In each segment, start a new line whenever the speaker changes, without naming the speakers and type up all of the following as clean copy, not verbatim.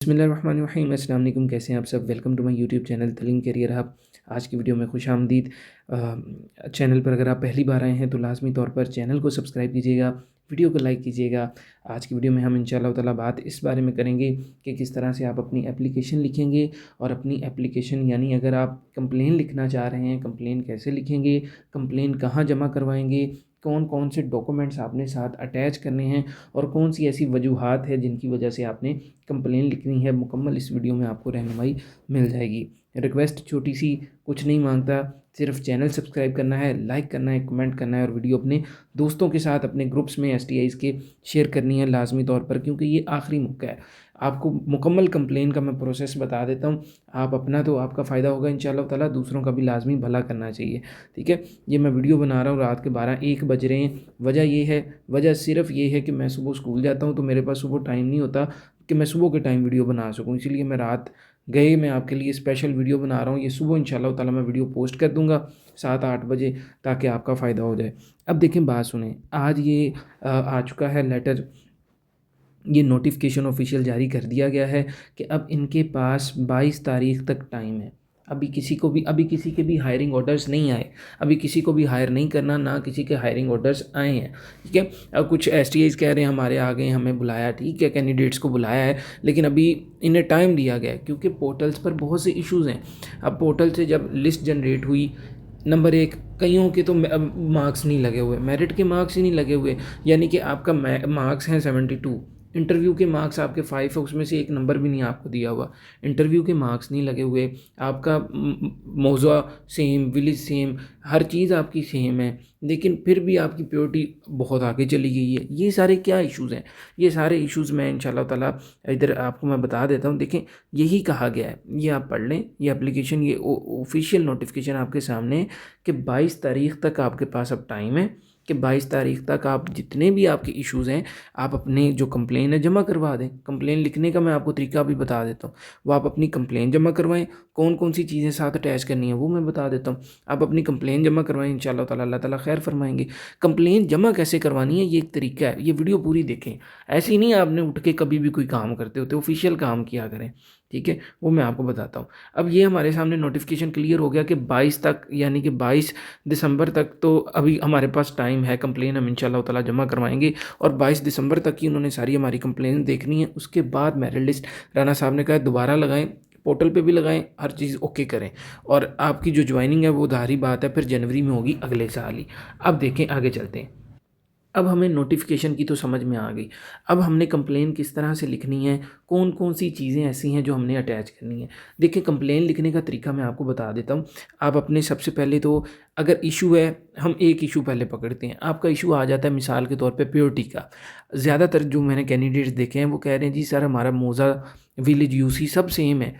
बिस्मिल्लाहिर्रहमानिर्रहीम। अस्सलाम वालेकुम। कैसे हैं आप सब? Welcome to my YouTube channel Taleem career hub. आज की वीडियो में खुश आमदीद। चैनल पर अगर आप पहली बार आए हैं तो लाजमी तौर पर चैनल को सब्सक्राइब कीजिएगा, वीडियो को लाइक कीजिएगा। आज की वीडियो में हम इंशाअल्लाह ताला बात इस बारे में करेंगे कि किस तरह से आप अपनी एप्लीकेशन लिखेंगे और अपनी एप्लीकेशन यानी अगर आप कंप्लेन लिखना चाह रहे हैं, कंप्लेन कैसे लिखेंगे, कंप्लेन कहाँ जमा करवाएंगे, कौन कौन से डॉक्यूमेंट्स आपने साथ अटैच करने हैं और कौन सी ऐसी वजूहात है जिनकी वजह से आपने कंप्लेन लिखनी है, मुकम्मल इस वीडियो में आपको रहनुमाई मिल जाएगी। रिक्वेस्ट छोटी सी, कुछ नहीं मांगता, सिर्फ चैनल सब्सक्राइब करना है, लाइक करना है, कमेंट करना है और वीडियो अपने दोस्तों के साथ अपने ग्रुप्स में STIs के शेयर करनी है लाजमी तौर पर, क्योंकि ये आखिरी मौका है। आपको मुकम्मल कंप्लेन का मैं प्रोसेस बता देता हूँ। आप अपना तो आपका फ़ायदा होगा इंशाअल्लाह ताला, दूसरों का भी लाजमी भला करना चाहिए। ठीक है, ये मैं वीडियो बना रहा हूँ रात के 12-1 बज रहे हैं। वजह सिर्फ ये है कि मैं सुबह स्कूल जाता हूँ तो मेरे पास सुबह टाइम नहीं होता कि मैं सुबह के टाइम वीडियो बना सकूँ, इसीलिए मैं रात गए मैं आपके लिए स्पेशल वीडियो बना रहा हूँ। ये सुबह इंशाअल्लाह ताला मैं वीडियो पोस्ट कर दूँगा 7-8 बजे, ताकि आपका फ़ायदा हो जाए। अब देखें, बात सुनें। आज ये आ चुका है लेटर, ये नोटिफिकेशन ऑफिशियल जारी कर दिया गया है कि अब इनके पास 22 तारीख तक टाइम है। अभी किसी के भी हायरिंग ऑर्डर्स नहीं आए, अभी किसी को भी हायर नहीं करना, ना किसी के हायरिंग ऑर्डर्स आए हैं। ठीक है, अब कुछ STIs कह रहे हैं हमारे आ गए, हमें बुलाया, ठीक है, कैंडिडेट्स को बुलाया है, लेकिन अभी इन्हें टाइम दिया गया है क्योंकि पोर्टल्स पर बहुत से इश्यूज़ हैं। अब पोर्टल से जब लिस्ट जनरेट हुई, नंबर एक, कईयों के तो मार्क्स नहीं लगे हुए, मेरिट के मार्क्स ही नहीं लगे हुए, यानी कि आपका मार्क्स हैं 72, इंटरव्यू के मार्क्स आपके 5 है, उसमें से एक नंबर भी नहीं आपको दिया हुआ, इंटरव्यू के मार्क्स नहीं लगे हुए, आपका मौज़ा सेम, विलेज सेम, हर चीज़ आपकी सेम है, लेकिन फिर भी आपकी प्योरिटी बहुत आगे चली गई है। ये सारे क्या इश्यूज़ हैं? ये सारे इश्यूज़ मैं इंशाल्लाह ताला इधर आपको मैं बता देता हूँ। देखें, यही कहा गया है, ये आप पढ़ लें, ये एप्लीकेशन, ये ऑफिशियल नोटिफिकेशन आपके सामने है कि 22 तारीख तक आपके पास अब टाइम है कि 22 तारीख तक आप जितने भी आपके इश्यूज़ हैं, आप अपने जो कंप्लेन है जमा करवा दें। कंप्लेन लिखने का मैं आपको तरीका भी बता देता हूँ। वो आप अपनी कंप्लेन जमा करवाएं, कौन कौन सी चीज़ें साथ अटैच करनी है वो मैं बता देता हूँ। आप अपनी कंप्लेन जमा करवाएं, इंशाअल्लाह ताला अल्लाह ताला खैर फरमाएंगे। कंप्लेन जमा कैसे करवानी है, ये एक तरीका है, ये वीडियो पूरी देखें। ऐसे ही नहीं आपने उठ के कभी भी कोई काम करते होते, ऑफिशियल काम किया करें। ठीक है, वो मैं आपको बताता हूँ। अब ये हमारे सामने नोटिफिकेशन क्लियर हो गया कि 22 तक, यानी कि 22 दिसंबर तक तो अभी हमारे पास टाइम है। कंप्लेन हम इंशाअल्लाह ताला जमा करवाएंगे और 22 दिसंबर तक की उन्होंने सारी हमारी कंप्लेन देखनी है। उसके बाद मेरिट लिस्ट राना साहब ने कहा दोबारा लगाएं, पोर्टल पे भी लगाएं, हर चीज़ ओके करें और आपकी जो ज्वाइनिंग है वो धारी बात है, फिर जनवरी में होगी अगले साल ही। अब देखें, आगे चलते हैं। अब हमें नोटिफिकेशन की तो समझ में आ गई। अब हमने कंप्लेन किस तरह से लिखनी है, कौन कौन सी चीज़ें ऐसी हैं जो हमने अटैच करनी है। देखिए, कंप्लेन लिखने का तरीका मैं आपको बता देता हूँ। आप अपने सबसे पहले तो, अगर इशू है, हम एक इशू पहले पकड़ते हैं। आपका इशू आ जाता है मिसाल के तौर पे प्योरिटी का। ज़्यादातर जो मैंने कैंडिडेट्स देखे हैं वो कह रहे हैं जी सर हमारा मौज़ा, विलेज, UC सब सेम है।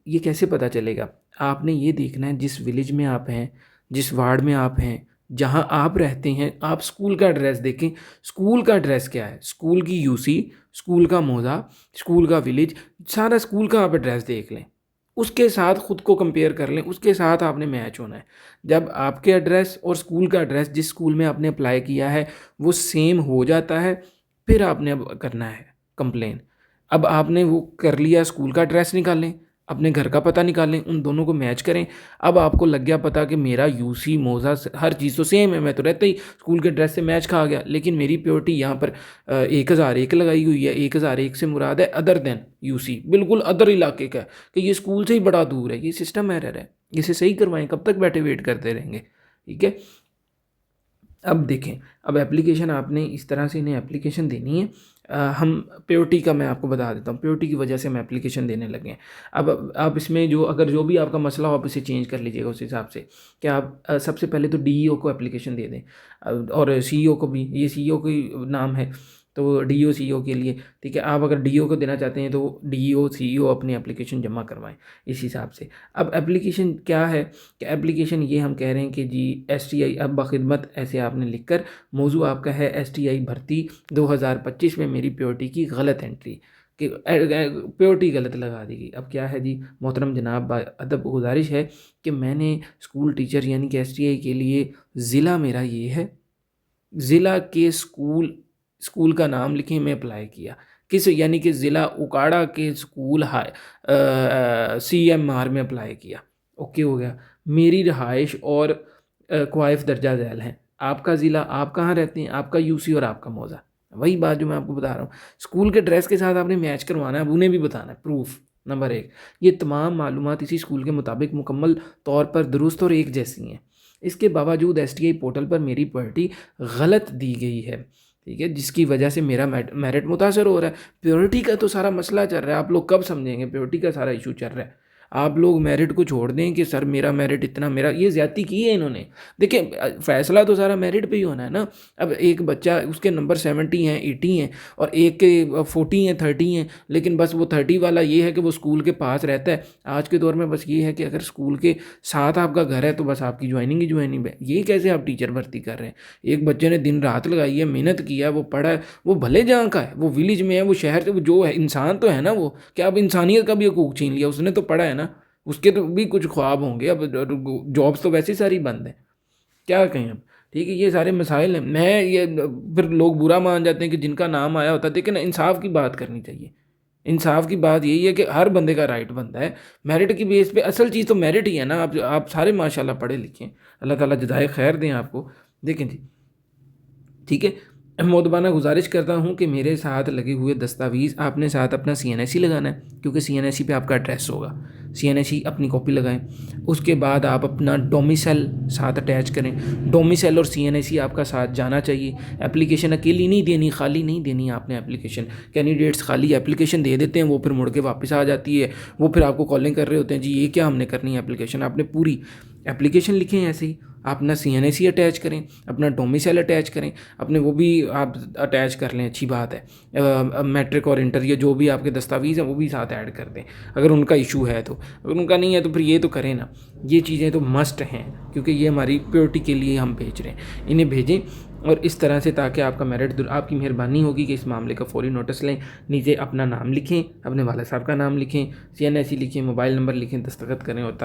ये कैसे पता चलेगा? आपने ये देखना है जिस विलेज में आप हैं, जिस वार्ड में आप हैं, जहाँ आप रहते हैं, आप स्कूल का एड्रेस देखें। स्कूल का एड्रेस क्या है, स्कूल की UC, स्कूल का मौज़ा, स्कूल का विलेज, सारा स्कूल का आप एड्रेस देख लें, उसके साथ ख़ुद को कंपेयर कर लें, उसके साथ आपने मैच होना है। जब आपके एड्रेस और स्कूल का एड्रेस, जिस स्कूल में आपने अप्लाई किया है, वो सेम हो जाता है, फिर आपने अब करना है कंप्लेन। अब आपने वो कर लिया, स्कूल का एड्रेस निकालें, अपने घर का पता निकालें, उन दोनों को मैच करें। अब आपको लग गया पता कि मेरा UC, मौज़ा, हर चीज़ तो सेम है, मैं तो रहता ही स्कूल के ड्रेस से मैच खा गया, लेकिन मेरी प्योरिटी यहाँ पर 1001 लगाई हुई है। 1001 से मुराद है अदर देन UC, बिल्कुल अदर इलाके का है कि ये स्कूल से ही बड़ा दूर है। ये सिस्टम एरर है, इसे सही करवाएं, कब तक बैठे वेट करते रहेंगे? ठीक है, अब देखें, अब एप्लीकेशन आपने इस तरह से इन्हें एप्लीकेशन देनी है। हम प्योरिटी का मैं आपको बता देता हूँ, प्योरिटी की वजह से हम एप्लीकेशन देने लगे हैं। अब आप इसमें जो भी आपका मसला हो, आप इसे चेंज कर लीजिएगा उस हिसाब से कि आप सबसे पहले तो DEO को एप्लीकेशन दे दें, और CEO को भी, ये CEO की नाम है तो DEO CEO के लिए। ठीक है, आप अगर DEO को देना चाहते हैं तो DEO CEO अपनी एप्लीकेशन जमा करवाएं इस हिसाब से। अब एप्लीकेशन क्या है कि एप्लीकेशन ये हम कह रहे हैं कि जी STI अब बखिदमत, ऐसे आपने लिखकर, मौजू आपका है STI भर्ती 2025 में मेरी प्योरिटी की गलत एंट्री, कि प्योरिटी गलत लगा दी गई। अब क्या है जी, मोहतरम जनाब, अदब गुजारिश है कि मैंने स्कूल टीचर यानी कि STI के लिए ज़िला मेरा ये है, ज़िला के स्कूल का नाम लिखे, मैं अप्लाई किया, किस यानी कि ज़िला उकाड़ा के स्कूल CMR में अप्लाई किया, ओके हो गया। मेरी रहाइश और क्वाइफ दर्जा झैल हैं, आपका ज़िला, आप कहाँ रहते हैं, आपका UC और आपका मौज़ा। वही बात जो मैं आपको बता रहा हूँ, स्कूल के ड्रेस के साथ आपने मैच करवाना है, अब उन्हें भी बताना है, प्रूफ नंबर 1। ये तमाम मालूमात इसी स्कूल के मुताबिक मुकम्मल तौर पर दुरुस्त और एक जैसी हैं। इसके बावजूद STI पोर्टल पर मेरी प्योरिटी गलत दी गई है, ठीक है, जिसकी वजह से मेरा मेरिट मुतासर हो रहा है। प्योरिटी का तो सारा मसला चल रहा है, आप लोग कब समझेंगे? प्योरिटी का सारा इशू चल रहा है। आप लोग मेरिट को छोड़ दें कि सर मेरा मेरिट इतना, मेरा ये ज़्यादती की है इन्होंने। देखिए फ़ैसला तो सारा मेरिट पे ही होना है ना। अब एक बच्चा, उसके नंबर 70 हैं, 80 हैं, और एक के 40 हैं, 30 हैं, लेकिन बस वो 30 वाला ये है कि वो स्कूल के पास रहता है। आज के दौर में बस ये है कि अगर स्कूल के साथ आपका घर है तो बस आपकी ज्वाइनिंग ही ज्वाइनिंग है। ये कैसे आप टीचर भर्ती कर रहे हैं? एक बच्चे ने दिन रात लगाई है, मेहनत किया, वो पढ़ा है, वो भले जहाँ का है, वो विलेज में है, वो शहर से, वो जो है इंसान तो है ना। वो क्या अब इंसानियत का भी हकूक छीन लिया? उसने तो पढ़ा है ना, उसके तो भी कुछ ख्वाब होंगे। अब जॉब्स तो वैसे ही सारी बंद हैं, क्या कहें अब। ठीक है, ये सारे मसाइल हैं। मैं ये फिर लोग बुरा मान जाते हैं कि जिनका नाम आया होता है, लेकिन इंसाफ की बात करनी चाहिए। इंसाफ की बात यही है कि हर बंदे का राइट बनता है मेरिट की बेस पे। असल चीज़ तो मेरिट ही है ना। आप सारे माशाल्लाह पढ़े लिखे हैं, अल्लाह ताला जज़ाए खैर दें आपको। देखें जी, ठीक है, मोदबाना गुजारिश करता हूँ कि मेरे साथ लगे हुए दस्तावेज़, आपने साथ अपना CNSE लगाना है, क्योंकि CNSE पे आपका एड्रेस होगा। CNSE अपनी कॉपी लगाएं। उसके बाद आप अपना डोमिसाइल साथ अटैच करें। डोमिसाइल और CNSE आपका साथ जाना चाहिए। एप्लीकेशन अकेली नहीं देनी, खाली नहीं देनी आपने एप्लीकेशन। कैंडिडेट्स खाली एप्लीकेशन दे देते हैं, वो फिर मुड़ के वापस आ जाती है। वो फिर आपको कॉलिंग कर रहे होते हैं, जी ये क्या हमने करनी है एप्लीकेशन। आपने पूरी एप्लीकेशन लिखें ऐसे ही, अपना CNSE अटैच करें, अपना डोमिसाइल अटैच करें, अपने वो भी आप अटैच कर लें, अच्छी बात है। मैट्रिक और इंटर, ये जो भी आपके दस्तावेज़ हैं वो भी साथ ऐड कर दें अगर उनका इशू है तो। अगर उनका नहीं है तो फिर ये तो करें ना। ये चीज़ें तो मस्ट हैं, क्योंकि ये हमारी प्योरिटी के लिए हम भेज रहे हैं, इन्हें भेजें। और इस तरह से, ताकि आपका मेरिट, आपकी मेहरबानी होगी कि इस मामले का फौरी नोटिस लें। नीचे अपना नाम लिखें, अपने वाला साहब का नाम लिखें, CNSE लिखें, मोबाइल नंबर लिखें, दस्तखत करें, और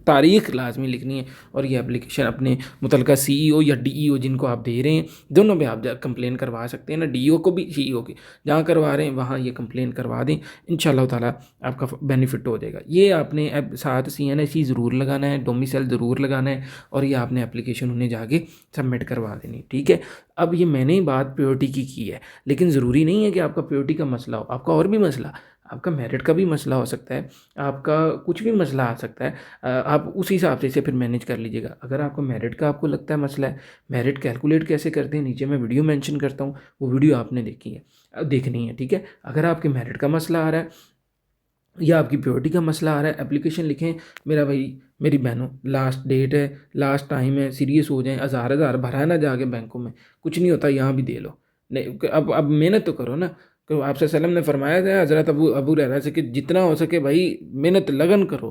तारीख लाजमी लिखनी है। और ये एप्लीकेशन अपने मुतलका CEO या DEO जिनको आप दे रहे हैं, दोनों पे आप कंप्लेन करवा सकते हैं ना, DEO को भी CEO की, जहाँ करवा रहे हैं वहाँ ये कंप्लेन करवा दें, इंशाल्लाह ताला आपका बेनिफिट हो जाएगा। ये आपने साथ CNSE ज़रूर लगाना है, डोमिसाइल ज़रूर लगाना है, और ये आपने एप्लीकेशन उन्हें जाके सबमिट करवा देनी, ठीक है। अब ये मैंने बात प्योरिटी की है, लेकिन ज़रूरी नहीं है कि आपका प्योरिटी का मसला हो, आपका और भी मसला, आपका मेरिट का भी मसला हो सकता है, आपका कुछ भी मसला आ सकता है। आप उस हिसाब से इसे फिर मैनेज कर लीजिएगा। अगर आपको मेरिट का आपको लगता है मसला है, मेरिट कैलकुलेट कैसे करते हैं, नीचे मैं वीडियो मेंशन करता हूँ, वो वीडियो आपने देखनी है, ठीक है। अगर आपके मेरिट का मसला आ रहा है या आपकी प्योरिटी का मसला आ रहा है, एप्लीकेशन लिखें। मेरा भाई, मेरी बहनों, लास्ट डेट है, लास्ट टाइम है, सीरियस हो जाएं। हज़ार भरा ना जाके बैंकों में, कुछ नहीं होता, यहाँ भी दे लो। नहीं, अब मेहनत तो करो ना। तो आपसे सल्लम ने फरमाया था हज़रत अबू रहरा से कि जितना हो सके भाई मेहनत लगन करो,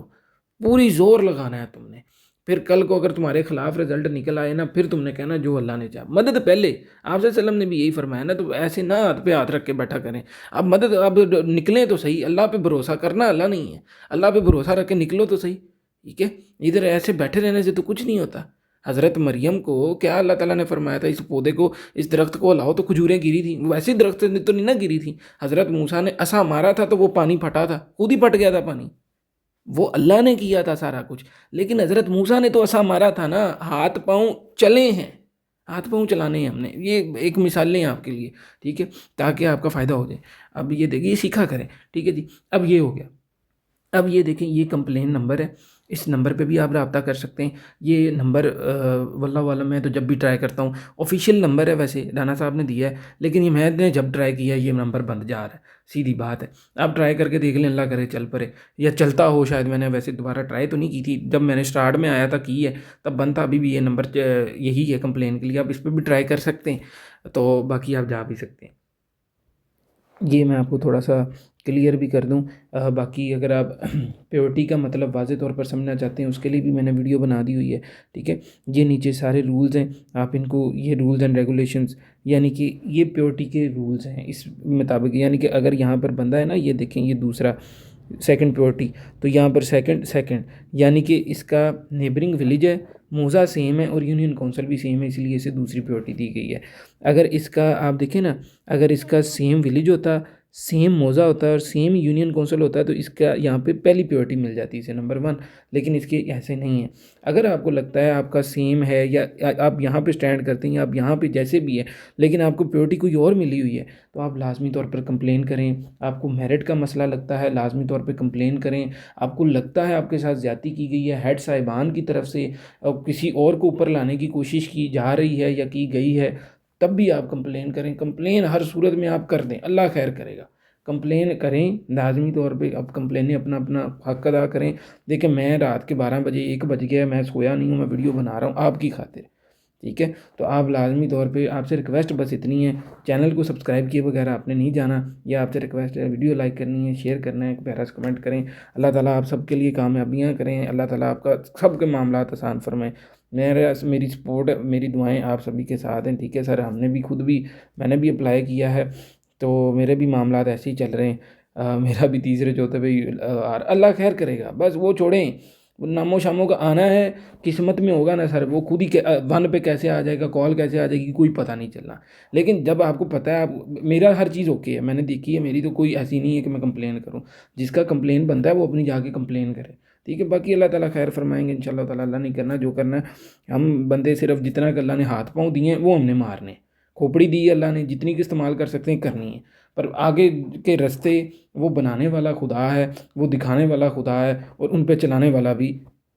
पूरी जोर लगाना है तुमने। फिर कल को अगर तुम्हारे खिलाफ रिजल्ट निकल आए ना, फिर तुमने कहना जो अल्लाह ने चाहा। मदद पहले, आपसे सल्लम ने भी यही फरमाया ना, तो ऐसे ना हाथ पे हाथ रख के बैठा करें। अब मदद, अब निकलें तो सही, अल्लाह पे भरोसा करना अल्लाह नहीं है, अल्लाह पे भरोसा रख के निकलो तो सही, ठीक है। इधर ऐसे बैठे रहने से तो कुछ नहीं होता। हज़रत मरियम को क्या अल्लाह ताला ने फरमाया था, इस पौधे को, इस दरख्त को लाओ, तो खजूरें गिरी थी, वैसे दरख्त तो नहीं ना गिरी थी। हज़रत मूसा ने असा मारा था तो वो पानी फटा था, खुद ही फट गया था पानी, वो अल्लाह ने किया था सारा कुछ। लेकिन हज़रत मूसा ने तो असा मारा था ना, हाथ पाँव चले हैं, हाथ पाँव चलाने हैं हमने। ये एक मिसालें हैं आपके लिए, ठीक है, ताकि आपका फ़ायदा हो जाए। अब ये देखिए, सीखा करें, ठीक है जी। अब ये हो गया। अब ये देखें, ये कंप्लेन नंबर है, इस नंबर पे भी आप रब्ता कर सकते हैं। ये नंबर वल्लाह वालम, मैं तो जब भी ट्राई करता हूँ, ऑफिशियल नंबर है वैसे, राना साहब ने दिया है, लेकिन ये मैंने जब ट्राई किया ये नंबर बंद जा रहा है, सीधी बात है। आप ट्राई करके देख लें, अल्लाह करे चल पड़े, या चलता हो शायद। मैंने वैसे दोबारा ट्राई तो नहीं की थी, जब मैंने स्टार्ट में आया था की है तब बंद था। अभी भी ये नंबर यही है कंप्लेन के लिए, आप इस पर भी ट्राई कर सकते हैं, तो बाकी आप जा भी सकते हैं। ये मैं आपको थोड़ा सा क्लियर भी कर दूं। बाकी अगर आप प्योरिटी का मतलब वाज़े तौर पर समझना चाहते हैं, उसके लिए भी मैंने वीडियो बना दी हुई है, ठीक है। ये नीचे सारे रूल्स हैं, आप इनको, ये रूल्स एंड रेगुलेशंस, यानी कि ये प्योरिटी के रूल्स हैं इस मुताबिक। यानी कि अगर यहाँ पर बंदा है ना, ये देखें, ये दूसरा सेकंड प्योरिटी, तो यहाँ पर सेकंड यानी कि इसका नेबरिंग विलेज है, मौज़ा सेम है और यूनियन काउंसिल भी सेम है, इसलिए इसे दूसरी प्योरिटी दी गई है। अगर इसका आप देखें ना, अगर इसका सेम विलेज होता सेम मोज़ा होता है और सेम यूनियन काउंसिल होता है, तो इसका यहाँ पे पहली प्रायोरिटी मिल जाती है इसे, नंबर 1। लेकिन इसके ऐसे नहीं है। अगर आपको लगता है आपका सेम है या आप यहाँ पे स्टैंड करते हैं या आप यहाँ पे जैसे भी है, लेकिन आपको प्रायोरिटी कोई और मिली हुई है, तो आप लाजमी तौर पर कंप्लेन करें। आपको मेरिट का मसला लगता है, लाजमी तौर पर कंप्लेन करें। आपको लगता है आपके साथ ज़्यादती की गई है, हेड साहिबान की तरफ से किसी और को ऊपर लाने की कोशिश की जा रही है या की गई है, तब भी आप कंप्लेन करें। कंप्लेन हर सूरत में आप कर दें, अल्लाह खैर करेगा। कंप्लेन करें लाजमी तौर पे, आप कंप्लेनें अपना अपना हक अदा करें। देखिए, मैं रात के 12 बजे 1 बज गया, मैं सोया नहीं हूँ, मैं वीडियो बना रहा हूँ आपकी खातिर, ठीक है। तो आप लाजमी तौर पे, आपसे रिक्वेस्ट बस इतनी है, चैनल को सब्सक्राइब किए वगैरह आपने नहीं जाना। यह आपसे रिक्वेस्ट है, वीडियो लाइक करनी है, शेयर करना है, प्यारा सा कमेंट करें। अल्लाह ताला आप सबके लिए कामयाबियाँ करें, अल्लाह ताला आपका सबके मामलात आसान फरमाएं। मेरी सपोर्ट, मेरी दुआएं आप सभी के साथ हैं, ठीक है सर। मैंने भी अप्लाई किया है, तो मेरे भी मामलात ऐसे ही चल रहे हैं। मेरा भी तीसरे चौथे पे अल्लाह खैर करेगा, बस वो छोड़ें। वो नामो शामों का आना है, किस्मत में होगा ना सर, वो खुद ही वन पे कैसे आ जाएगा, कॉल कैसे आ जाएगी, कोई पता नहीं चलना। लेकिन जब आपको पता है, मेरा हर चीज़ ओके है, मैंने देखी है, मेरी तो कोई ऐसी नहीं है कि मैं कंप्लेन करूँ। जिसका कंप्लेन बनता है वो अपनी जाके कंप्लेन करे, ठीक है। बाकी अल्लाह ताला खैर फरमाएंगे इंशाल्लाह ताला। अल्लाह नहीं करना जो करना है, हम बंदे सिर्फ जितना अल्लाह ने हाथ पाँव दिए हैं वो हमने मारने, खोपड़ी दी है अल्लाह ने, जितनी की इस्तेमाल कर सकते हैं करनी है। पर आगे के रास्ते वो बनाने वाला खुदा है, वो दिखाने वाला खुदा है, और उन पे चलाने वाला भी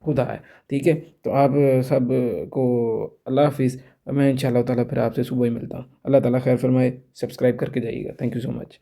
खुदा है, ठीक है। तो आप सब को अल्लाह हाफिज़। मैं इंशाल्लाह ताला फिर आपसे सुबह ही मिलता हूँ। अल्लाह ताला खैर फरमाए। सब्सक्राइब करके जाइएगा। Thank you so much.